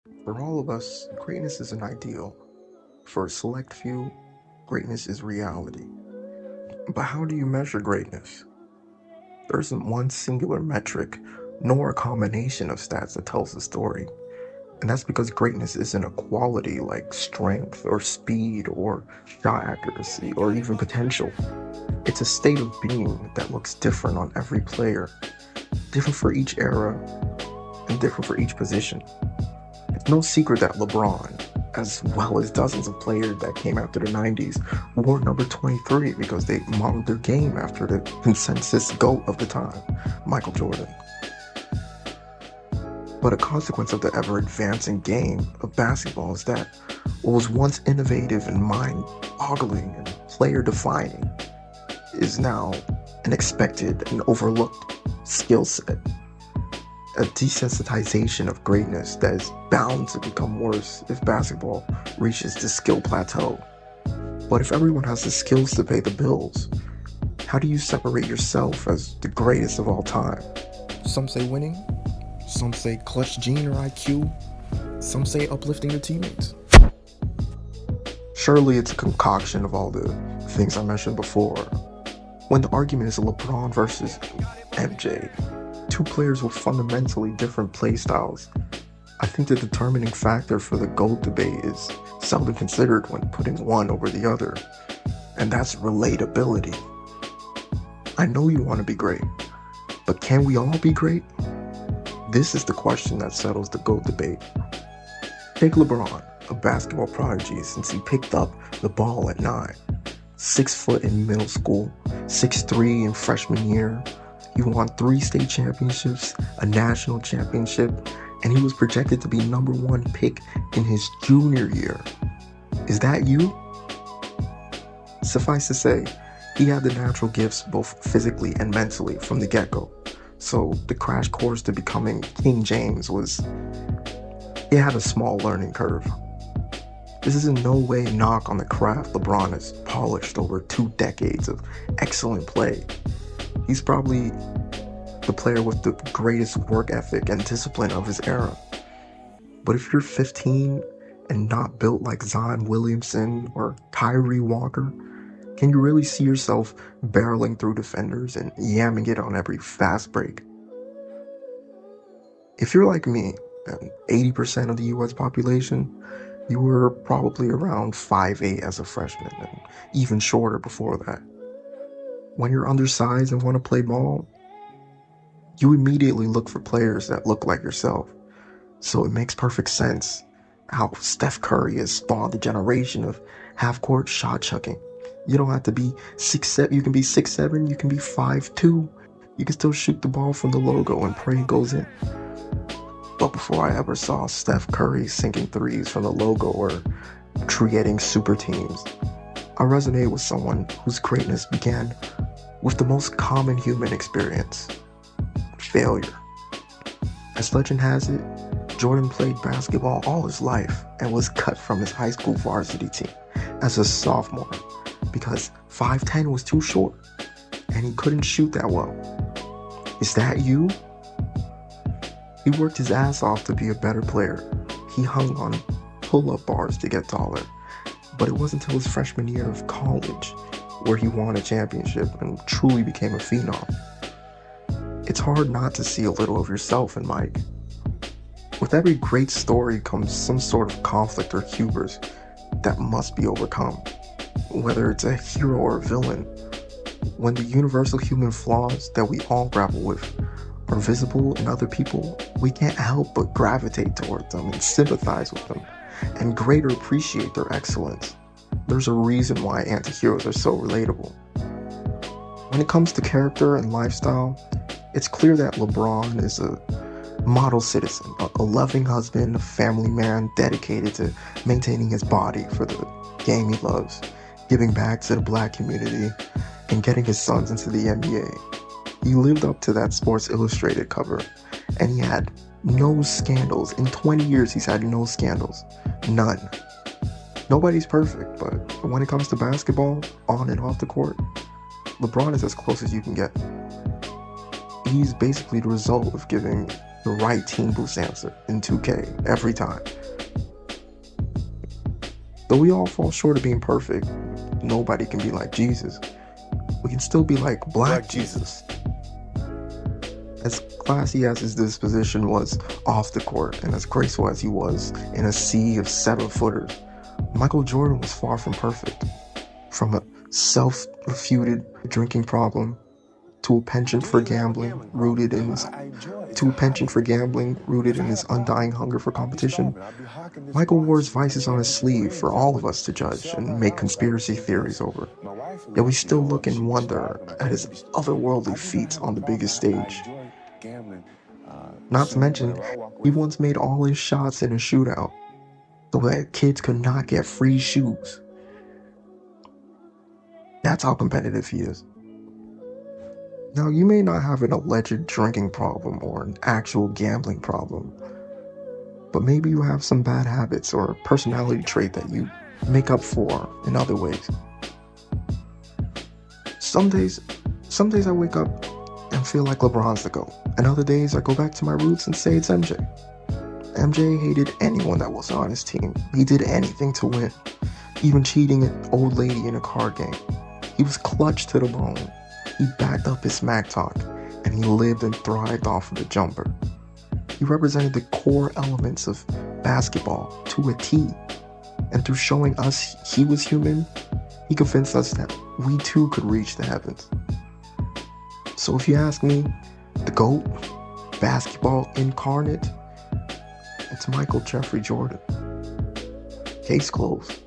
For all of us, greatness is an ideal. For a select few, greatness is reality. But how do you measure greatness? There isn't one singular metric, nor a combination of stats that tells the story. And that's because greatness isn't a quality like strength or speed or shot accuracy or even potential. It's a state of being that looks different on every player, different for each era, and different for each position. It's no secret that LeBron, as well as dozens of players that came after the 90s, wore number 23 because they modeled their game after the consensus GOAT of the time, Michael Jordan. But a consequence of the ever-advancing game of basketball is that what was once innovative and mind-boggling and player-defining is now an expected and overlooked skill set. A desensitization of greatness that is bound to become worse if basketball reaches the skill plateau. But if everyone has the skills to pay the bills, how do you separate yourself as the greatest of all time? Some say winning, some say clutch gene or IQ, some say uplifting your teammates. Surely it's a concoction of all the things I mentioned before. When the argument is LeBron versus MJ, two players with fundamentally different play styles, I think the determining factor for the GOAT debate is seldom considered when putting one over the other, and that's relatability. I know you want to be great, but can we all be great? This is the question that settles the GOAT debate. Take LeBron, a basketball prodigy since he picked up the ball at 9. 6 foot in middle school, 6'3" in freshman year. He won 3 state championships, a national championship, and he was projected to be number 1 pick in his junior year. Is that you? Suffice to say, he had the natural gifts both physically and mentally from the get-go. So the crash course to becoming King James it had a small learning curve. This is in no way a knock on the craft LeBron has polished over 2 decades of excellent play. He's probably the player with the greatest work ethic and discipline of his era. But if you're 15 and not built like Zion Williamson or Kyrie Walker, can you really see yourself barreling through defenders and yamming it on every fast break? If you're like me, and 80% of the US population, you were probably around 5'8" as a freshman and even shorter before that. When you're undersized and want to play ball, you immediately look for players that look like yourself. So it makes perfect sense how Steph Curry has spawned a generation of half-court shot chucking. You don't have to be 6'7", you can be 6'7", you can be 5'2". You can still shoot the ball from the logo and pray it goes in. But before I ever saw Steph Curry sinking threes from the logo or creating super teams, I resonate with someone whose greatness began with the most common human experience: failure. As legend has it, Jordan played basketball all his life and was cut from his high school varsity team as a sophomore because 5'10" was too short and he couldn't shoot that well. Is that you? He worked his ass off to be a better player. He hung on pull-up bars to get taller. But it wasn't until his freshman year of college where he won a championship and truly became a phenom. It's hard not to see a little of yourself in Mike. With every great story comes some sort of conflict or hubris that must be overcome. Whether it's a hero or a villain, when the universal human flaws that we all grapple with are visible in other people, we can't help but gravitate towards them and sympathize with them, and greater appreciate their excellence. There's a reason why anti-heroes are so relatable. When it comes to character and lifestyle, it's clear that LeBron is a model citizen, a loving husband, a family man dedicated to maintaining his body for the game he loves, giving back to the black community, and getting his sons into the NBA. He lived up to that Sports Illustrated cover, and he had no scandals. In 20 years, he's had no scandals. None. Nobody's perfect, but when it comes to basketball, on and off the court, LeBron is as close as you can get. He's basically the result of giving the right Teen Boost answer in 2K every time. Though we all fall short of being perfect, nobody can be like Jesus. We can still be like Black Jesus. As classy as his disposition was off the court, and as graceful as he was in a sea of 7-footers, Michael Jordan was far from perfect. From a self-refuted drinking problem to a penchant for gambling rooted in his undying hunger for competition, Michael wore his vices on his sleeve for all of us to judge and make conspiracy theories over. Yet we still look in wonder at his otherworldly feats on the biggest stage. Not to mention, he once made all his shots in a shootout so that kids could not get free shoes. That's how competitive he is. Now, you may not have an alleged drinking problem or an actual gambling problem, but maybe you have some bad habits or a personality trait that you make up for in other ways. Some days I wake up and feel like LeBron's the GOAT, and other days I go back to my roots and say it's MJ. MJ hated anyone that wasn't on his team. He did anything to win, even cheating an old lady in a card game. He was clutch to the bone. He backed up his smack talk, and he lived and thrived off of the jumper. He represented the core elements of basketball to a T, and through showing us he was human, he convinced us that we too could reach the heavens. So if you ask me, the GOAT, basketball incarnate, it's Michael Jeffrey Jordan. Case closed.